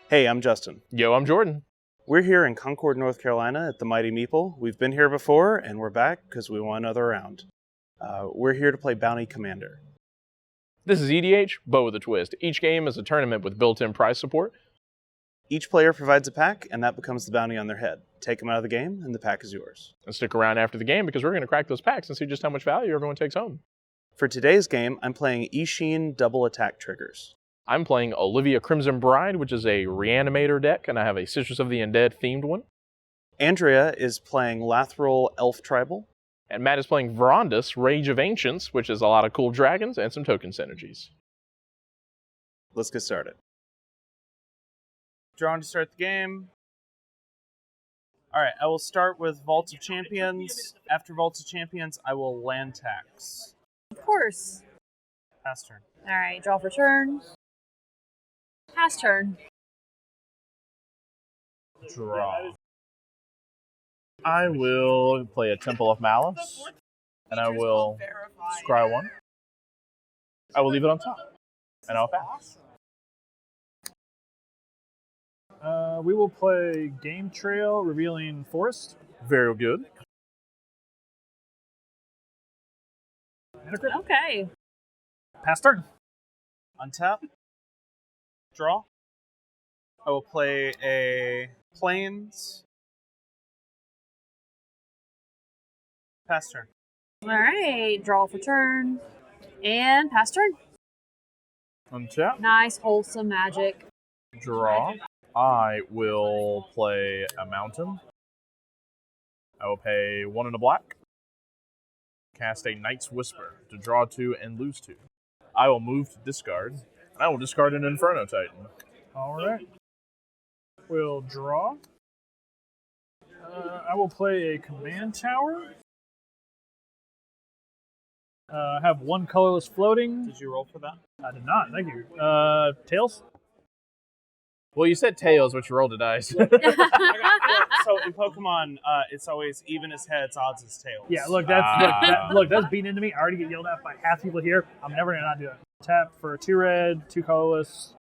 Hey, I'm Justin. Yo, I'm Jordan. We're here in Concord, North Carolina at the mighty Meeple. We've been here before, and we're back because we want another round. We're here to play Bounty Commander. This is EDH, but with a twist. Each game is a tournament with built-in prize support. Each player provides a pack, and that becomes the bounty on their head. Take them out of the game, and the pack is yours. And stick around after the game because we're going to crack those packs and see just how much value everyone takes home. For today's game, I'm playing Isshin double attack triggers. I'm playing Olivia Crimson Bride, which is a Reanimator deck, and I have a Citrus of the Undead themed one. Andrea is playing Lathril Elf Tribal. And Matt is playing Vrondiss, Rage of Ancients, which is a lot of cool dragons and some token synergies. Let's get started. Drawn to start the game. Alright, I will start with Vault of Champions. After Vault of Champions, I will land tax. Of course. Pass turn. Alright, draw for turn. Pass turn. Draw. I will play a Temple of Malice, and I will scry one. I will leave it on top, and I'll pass. We will play Game Trail, revealing Forest. Very good. Okay. Pass turn. Untap. Draw. I will play a Plains. Pass turn. Alright, draw for turn. And pass turn. Untap. Nice, wholesome magic. Draw. I will play a Mountain. I will pay 1 and a black. Cast a Night's Whisper to draw 2 and lose 2. I will move to discard, and I will discard an Inferno Titan. Alright. We'll draw. I will play a Command Tower. I have 1 colorless floating. Did you roll for that? I did not, thank you. Tails? Well, you said tails, but you rolled a dice. So in Pokemon, it's always even as heads, odds as tails. Yeah, look, that's beating into me. I already get yelled at by half people here. I'm never gonna not do it. Tap for 2 red, 2 colorless,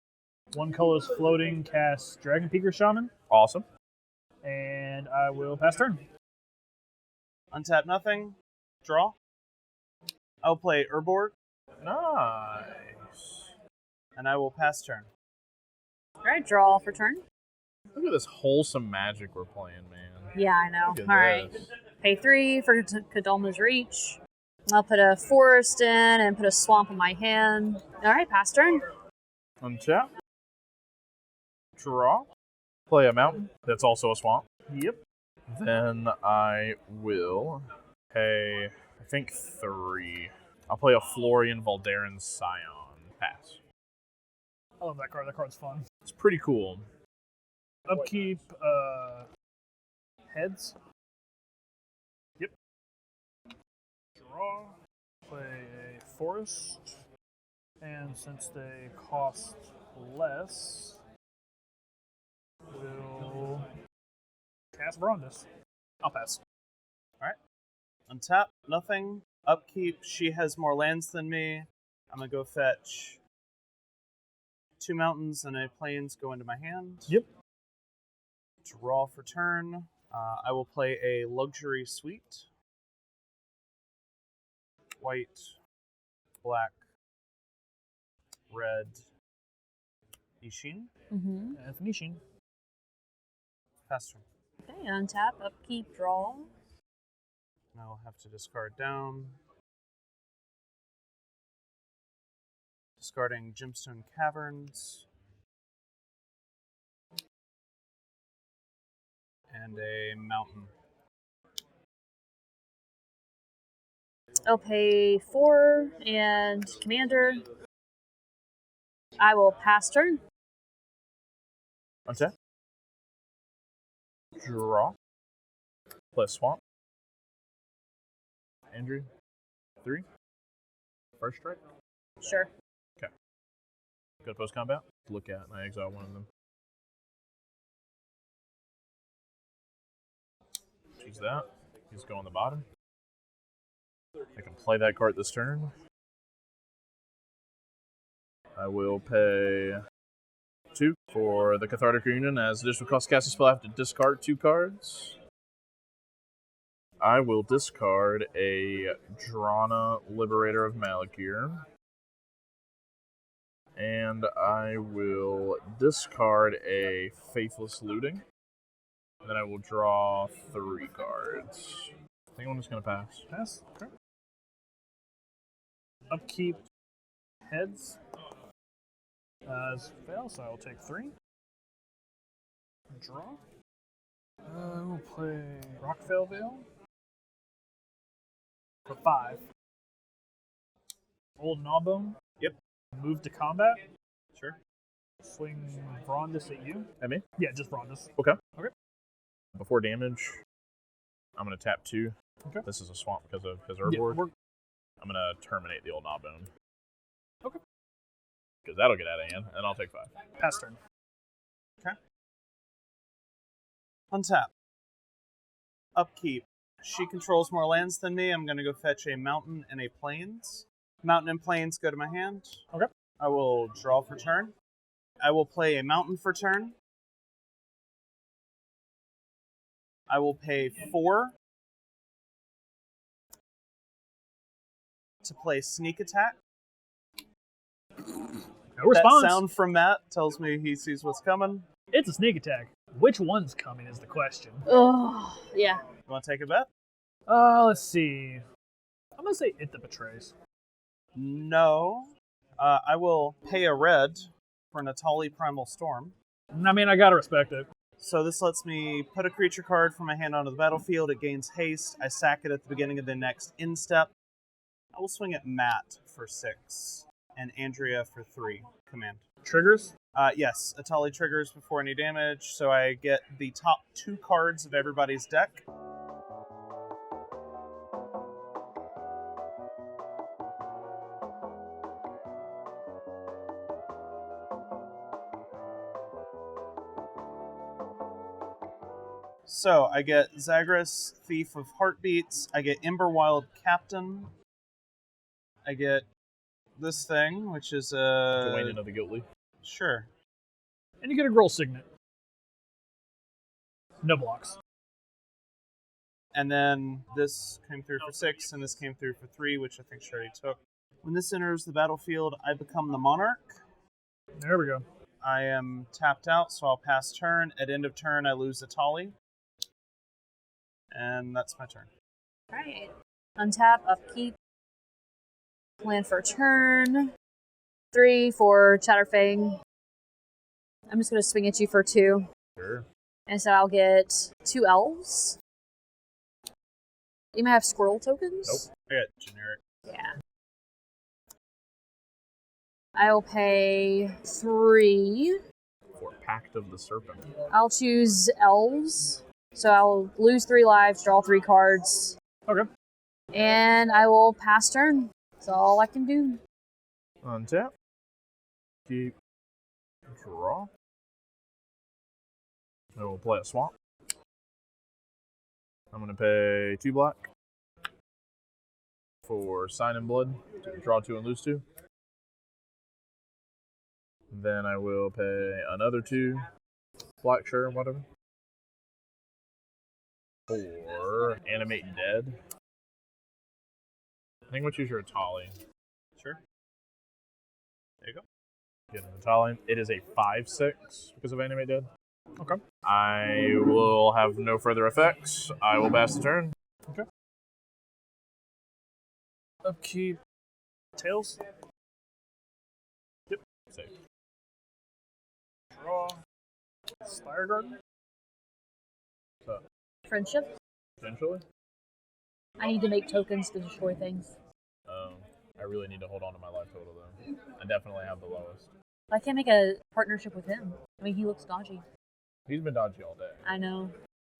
1 colorless floating, cast Dragon Peaker Shaman. Awesome. And I will pass turn. Untap nothing. Draw. I'll play Urborg, Nice. and I will pass turn. Alright, draw for turn. Look at this wholesome magic we're playing, man. Yeah, I know. Look at Alright. this. Pay 3 for Kadolma's Reach. I'll put a forest in and put a swamp in my hand. Alright, pass turn. Untap. Draw. Play a mountain. That's also a swamp. Yep. Then I will pay, I think, 3. I'll play a Florian Valderan Scion. Pass. I love that card. That card's fun. It's pretty cool. Upkeep, heads. Yep. Draw. Play a forest. And since they cost less, we'll cast Vrondiss. I'll pass. Alright. Untap nothing. Upkeep, she has more lands than me. I'm gonna go fetch 2 mountains and a plains go into my hand. Yep. Draw for turn. I will play a luxury suite. White, black, red, Isshin. Mm-hmm. And finishing. Pass turn. Okay, untap, upkeep, draw. And I will have to discard down. Discarding Gemstone Caverns. And a mountain. I'll pay 4 and commander. I will pass turn. Untap. Draw. Play a swamp. Andrew. 3. First strike. Sure. Go to post combat. Look at, and I exile one of them. Choose that. He's going on the bottom. I can play that card this turn. I will pay 2 for the Cathartic Reunion. As additional cost to cast a spell, I have to discard 2 cards. I will discard a Drana Liberator of Malakir. And I will discard a Faithless Looting. And then I will draw 3 cards. I think I'm just going to pass. Pass. Okay. Upkeep heads. As fail, so I will take 3. Draw. We'll play Rockvale Vale for 5. Old Gnawbone. Yep. Move to combat. Sure. Swing Vrondiss at you. At me? Yeah, just Vrondiss. Okay. Okay. Before damage, I'm going to tap 2. Okay. This is a swamp because of Herboard. Yeah, I'm going to terminate the Old Gnawbone. Okay. Because that'll get out of hand, and I'll take 5. pass turn. Okay. Untap. Upkeep. She controls more lands than me. I'm going to go fetch a mountain and a plains. Mountain and plains go to my hand. Okay. I will draw for turn. I will play a mountain for turn. I will pay 4 to play sneak attack. No response. That sound from Matt tells me he sees what's coming. It's a sneak attack. Which one's coming is the question. Oh, yeah. You want to take a bet? Let's see. I'm gonna say it that betrays. No. I will pay a red for Natali Primal Storm. I mean, I gotta respect it. So this lets me put a creature card from my hand onto the battlefield. It gains haste. I sack it at the beginning of the next instep. I will swing at Matt for 6 and Andrea for 3. Command. Triggers? Yes, Atali triggers before any damage, so I get the top 2 cards of everybody's deck. So I get Zagras, Thief of Heartbeats. I get Emberwild Captain. I get this thing, which is a... Gawain of the Guiltly. Sure. And you get a Groll Signet. No blocks. And then this came through for 6, and this came through for 3, which I think she already took. When this enters the battlefield, I become the Monarch. There we go. I am tapped out, so I'll pass turn. At end of turn, I lose Atali. And that's my turn. Alright. Untap, upkeep. Plan for turn. 3 for Chatterfang. I'm just going to swing at you for 2. Sure. And so I'll get 2 elves. You might have squirrel tokens? Nope. I got generic. Yeah. I will pay 3. For Pact of the Serpent. I'll choose elves. So I'll lose 3 lives, draw 3 cards. Okay. And I will pass turn. That's all I can do. Untap. Keep. Draw. I will play a swamp. I'm going to pay 2 black for Sign in Blood to draw 2 and lose 2. Then I will pay another 2 black, sure, whatever, for Animate Dead. I think we'll choose your Atali. Sure. There you go. Get an Atali. It is a 5/6 because of Animate Dead. Okay. I will have no further effects. I will pass the turn. Okay. Upkeep. Tails. Yep. Safe. Draw. Spire Garden. So, Friendship. potentially. I need to make tokens to destroy things. I really need to hold on to my life total, though. I definitely have the lowest. I can't make a partnership with him. I mean, he looks dodgy. He's been dodgy all day. I know.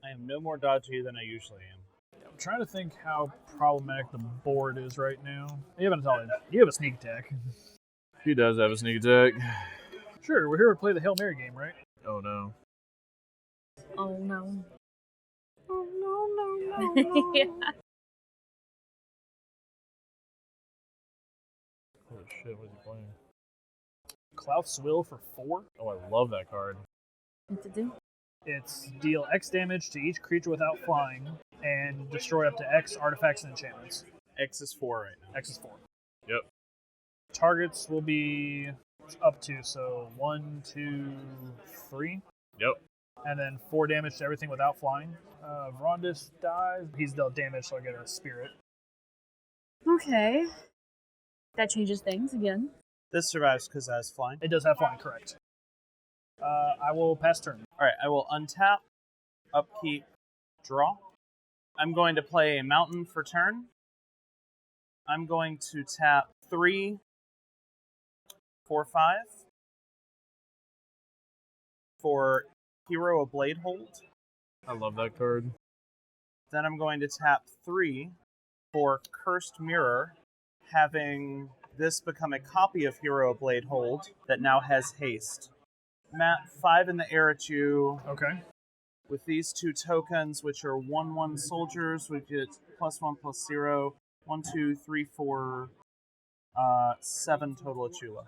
I am no more dodgy than I usually am. I'm trying to think how problematic the board is right now. You haven't told me. You have a sneak attack. He does have a sneak attack. Sure, we're here to play the Hail Mary game, right? Oh, no. Oh, no. Oh, no. Yeah. Holy shit, what's he playing? Clouth's Will for 4. Oh, I love that card. What to do? It's deal X damage to each creature without flying, and destroy up to X artifacts and enchantments. X is 4 right now. X is 4. Yep. Targets will be up to, so 1, 2, 3. Yep. And then 4 damage to everything without flying. Vrondiss dies. He's dealt damage, so I get a spirit. Okay. That changes things again. This survives because it has flying. It does have flying, correct. I will pass turn. All right, I will untap, upkeep, draw. I'm going to play a mountain for turn. I'm going to tap 3, 4, 5 for Hero of Bladehold. I love that card. Then I'm going to tap 3 for Cursed Mirror, having this become a copy of Hero of Bladehold that now has haste. Matt, 5 in the air at you. Okay. With these 2 tokens, which are 1/1 soldiers, we get +1/+0. 1, 2, 3, 4, 7 total at Chula.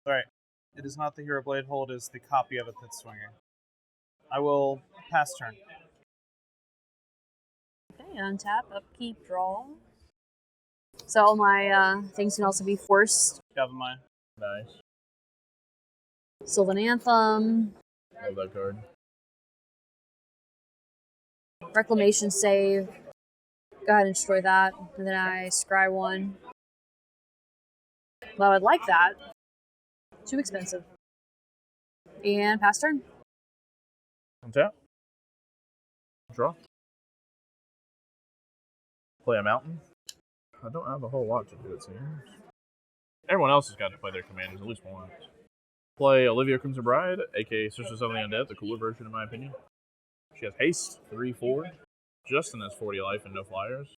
Alright. It is not the Hero Bladehold, it is the copy of it that's swinging. I will pass turn. Okay, untap, upkeep, draw. So all my things can also be forced. Got mine. Nice. Sylvan Anthem, Love that card. Reclamation save. Go ahead and destroy that. And then I scry 1. Well, I would like that. Too expensive. And pass turn. Untap. Draw. Play a mountain. I don't have a whole lot to do, it seems. Everyone else has got to play their commanders at least once. Play Olivia Crimson Bride, aka Sisters of the Undead, the cooler version in my opinion. She has haste, 3/4. Justin has 40 life and no flyers.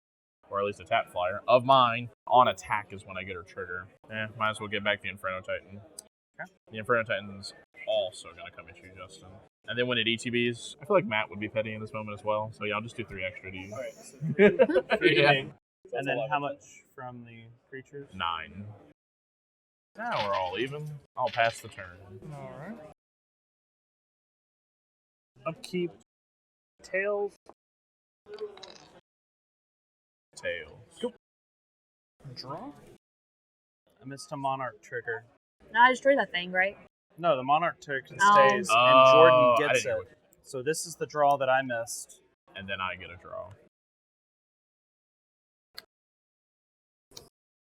Or at least a tap flyer. Of mine, on attack is when I get her trigger. Might as well get back the Inferno Titan. Okay. The Inferno Titan's also going to come at you, Justin. And then when it ETBs, I feel like Matt would be petty in this moment as well. So yeah, I'll just do 3 extra to you. Alright, so 3 to me. And then how much from the creatures? 9. Now we're all even. I'll pass the turn. Alright. Upkeep. Tails. Tails. Cool. Draw. I missed a Monarch trigger. No, I destroyed that thing, right? No, the Monarch token Oh. stays, Oh, and Jordan I gets didn't it. So this is the draw that I missed. And then I get a draw.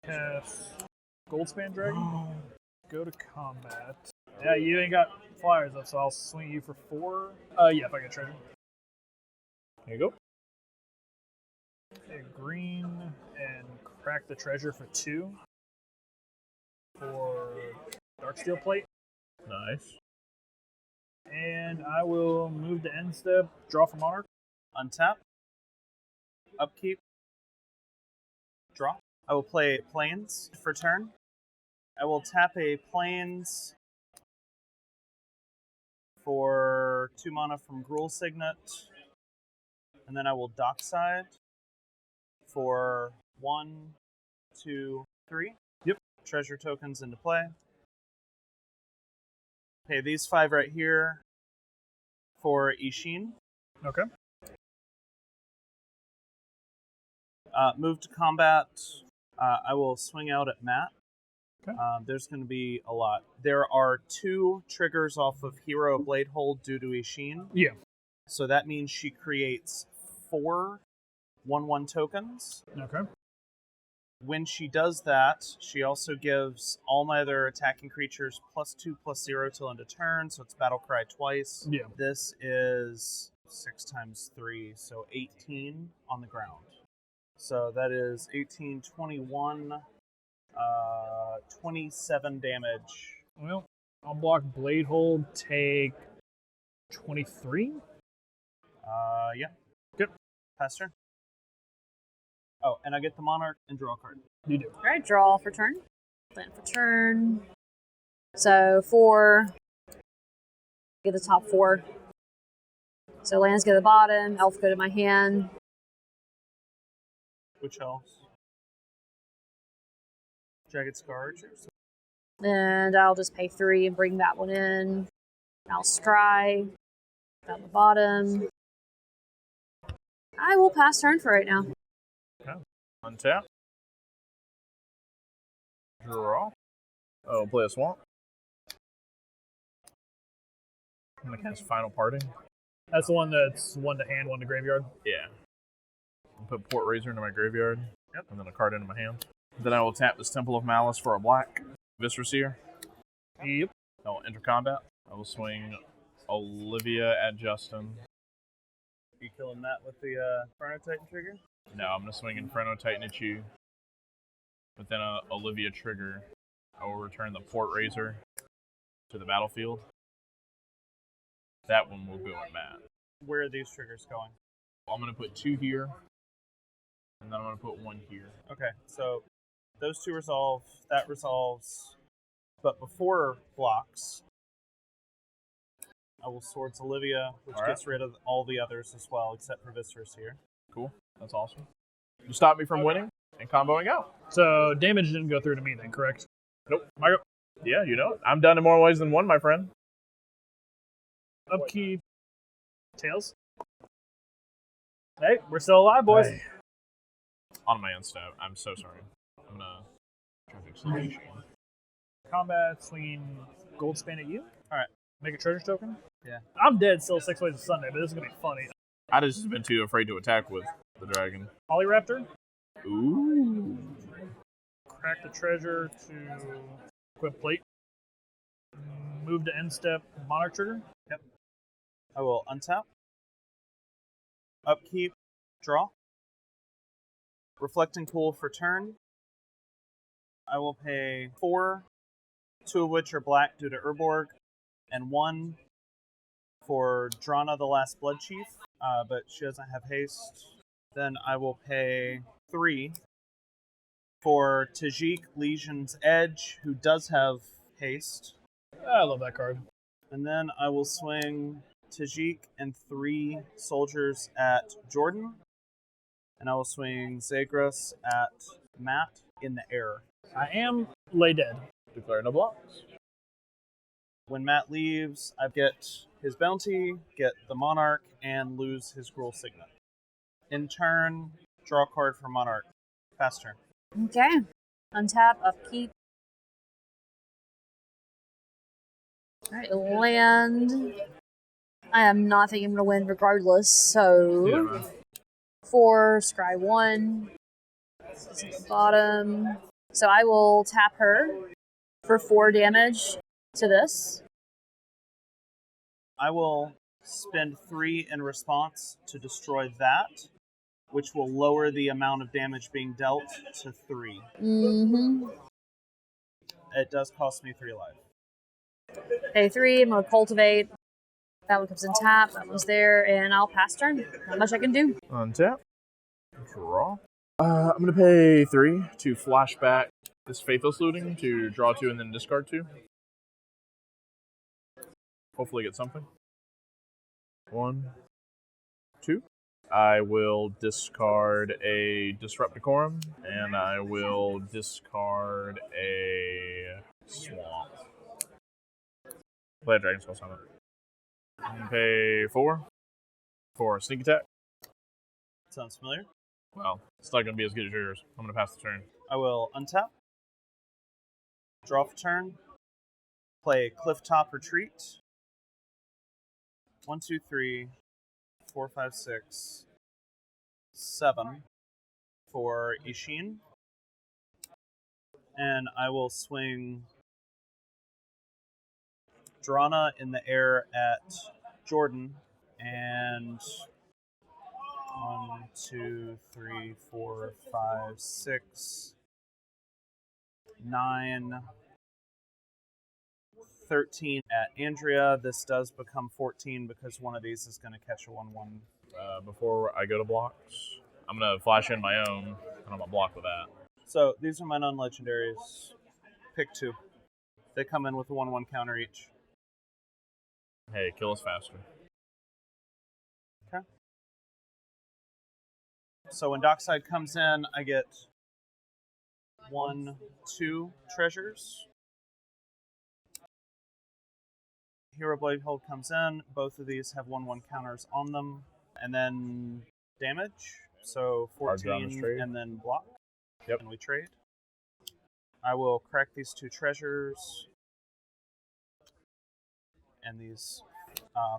Cast Goldspan Dragon. Go to combat. Yeah, you ain't got flyers up, so I'll swing you for 4. Yeah, if I get treasure. Here you go. Okay, green and crack the treasure for 2. For Darksteel Plate. Nice. And I will move to end step, draw for Monarch. Untap. Upkeep. Draw. I will play Plains for turn. I will tap a Plains for 2 mana from Gruul Signet. And then I will Dockside for 1, 2, 3. Yep. Treasure tokens into play. Okay, these 5 right here for Isshin. Okay. Move to combat. I will swing out at Matt. Okay. There's going to be a lot. There are 2 triggers off of Hero of Bladehold due to Isshin. Yeah. So that means she creates 4 1/1 tokens. Okay. When she does that, she also gives all my other attacking creatures +2/+0 till end of turn, so it's Battle Cry twice. Yeah. This is 6 times 3, so 18 on the ground. So that is 18, 21, 27 damage. Well, I'll block Blade Hold, take 23. Yeah. Good. Pass turn. Oh, and I get the Monarch and draw a card. You do. Alright, draw for turn. Land for turn. So 4. Get the top 4. So lands go to the bottom, elf go to my hand. Which else? Jagged Scar Archers. And I'll just pay 3 and bring that one in. I'll scry down the bottom. I will pass turn for right now. Okay. Untap. Draw. Oh, play a swamp. I'm gonna cast Final Parting. That's the one that's one to hand, one to graveyard. Yeah. I'll put Port Razor into my graveyard. Yep. And then a card into my hand. Then I will tap this Temple of Malice for a black. Viscera Seer. Yep. I will enter combat. I will swing Olivia at Justin. You killing that with the Inferno Titan trigger? No, I'm going to swing Inferno Titan at you. But then Olivia trigger. I will return the Port Razor to the battlefield. That one will go at Matt. Where are these triggers going? I'm going to put 2 here. And then I'm going to put 1 here. Okay, so those 2 resolve. That resolves. But before blocks, I will Swords Olivia, which gets rid of all the others as well, except for Viscera Seer. Cool. That's awesome. You stop me from winning and comboing out. So damage didn't go through to me then, correct? Nope. Yeah, you know it. I'm done in more ways than one, my friend. Upkeep. Tails. Hey, we're still alive, boys. Hey. On my end step. I'm so sorry. I'm gonna try to fix the issue. Combat, swinging gold span at you. Alright. Make a treasure token. Yeah. I'm dead still 6 ways to Sunday, but this is going to be funny. I'd just been too afraid to attack with the dragon. Polyraptor. Ooh. Crack the treasure to equip plate. Move to end step, monarch trigger. Yep. I will untap. Upkeep. Draw. Reflecting Pool for turn. I will pay 4, 2 of which are black due to Urborg, and 1 for Drana the Last Blood Chief, but she doesn't have haste. Then I will pay 3 for Tajik Legion's Edge, who does have haste. I love that card. And then I will swing Tajik and 3 soldiers at Jordan. And I will swing Zagras at Matt in the air. I am lay dead. Declare no blocks. When Matt leaves, I get his bounty, get the Monarch, and lose his Gruul Signet. In turn, draw a card for Monarch. Fast turn. Okay. Untap, upkeep. Alright, land. I am not thinking I'm going to win regardless, so... Yeah, man. 4, scry 1. This is at the bottom. So I will tap her for 4 damage to this. I will spend 3 in response to destroy that, which will lower the amount of damage being dealt to 3. Mm-hmm. It does cost me 3 life. Pay 3, I'm going to cultivate. That one comes in tap, that one's there, and I'll pass turn. Not much I can do. Untap. Draw. I'm going to pay 3 to flashback this Faithless Looting to draw 2 and then discard 2. Hopefully get something. 1, 2. I will discard a Disrupt Decorum, and I will discard a Swamp. Play a Dragon Skull Summon. I'm going to pay 4 for a Sneak Attack. Sounds familiar. Well, it's not going to be as good as yours. I'm going to pass the turn. I will untap. Draw for turn. Play Clifftop Retreat. 1, 2, 3, 4, 5, 6, 7 for Isshin. And I will swing Drana in the air at Jordan. And 1, 2, 3, 4, 5, 6, 9, 13 at Andrea. This does become 14 because one of these is going to catch a 1/1. Before I go to blocks, I'm going to flash in my own, and I'm going to block with that. So these are my non-legendaries. Pick 2. They come in with a 1/1 counter each. Hey, kill us faster. Okay. So when Dockside comes in, I get 1, 2 treasures. Hero Blade Hold comes in. Both of these have 1/1 counters on them. And then damage. So Hard drawn 14 is trade. and then block. Yep. And we trade. I will crack these 2 treasures. And these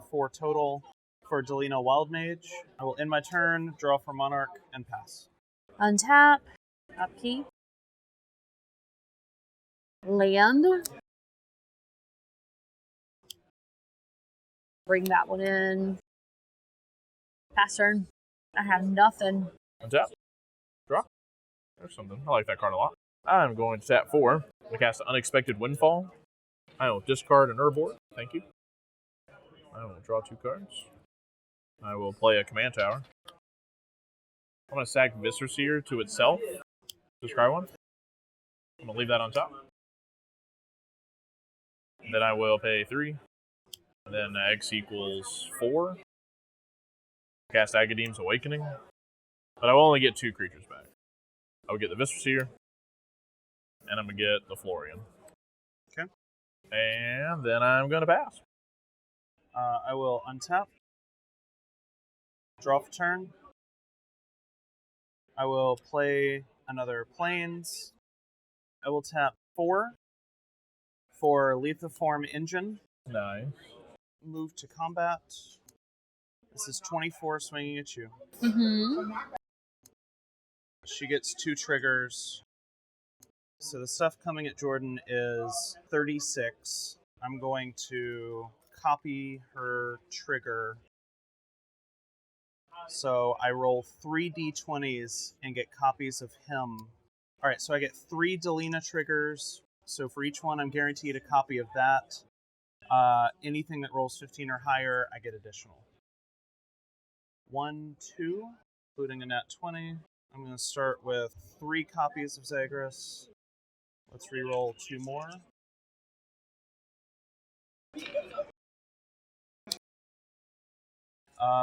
4 total for Delina Wildmage. I will end my turn, draw for Monarch, and pass. Untap, upkeep, land. Bring that one in. Pass turn. I have nothing. Untap. Draw. There's something. I like that card a lot. I'm going to tap 4. I cast Unexpected Windfall. I will discard an Urborg. Thank you. I will draw 2 cards. I will play a Command Tower. I'm going to sack Viscerseer to itself. Discard 1. I'm going to leave that on top. Then I will pay 3. And then X equals 4. Cast Agadeem's Awakening. But I will only get 2 creatures back. I will get the Viscerseer. And I'm going to get the Florian. Okay. And then I'm going to pass. I will untap. Draw for turn. I will play another Plains. I will tap 4 for Lethoform Engine. Nice. Move to combat. This is 24 swinging at you. Mm-hmm. She gets 2 triggers. So the stuff coming at Jordan is 36. I'm going to copy her trigger. So I roll 3 d20s and get copies of him. All right, so I get 3 Delina triggers. So for each one, I'm guaranteed a copy of that. Anything that rolls 15 or higher, I get additional. 1, 2, including a nat 20. I'm going to start with 3 copies of Zagreus. Let's re-roll 2 more.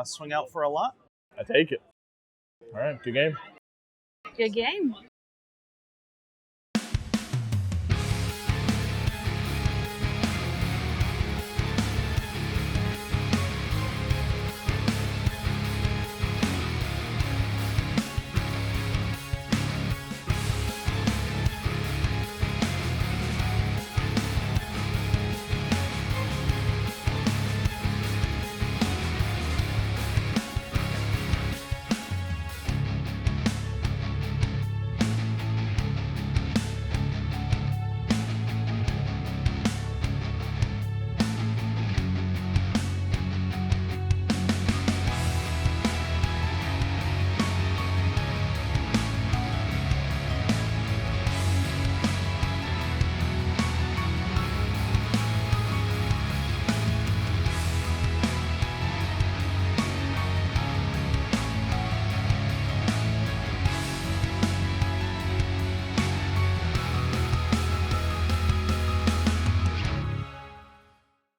Swing out for a lot. I take it. All right, good game. Good game.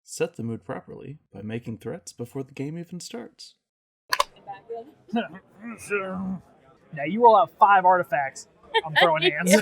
Set the mood properly by making threats before the game even starts. Now you roll out 5 artifacts. I'm throwing hands.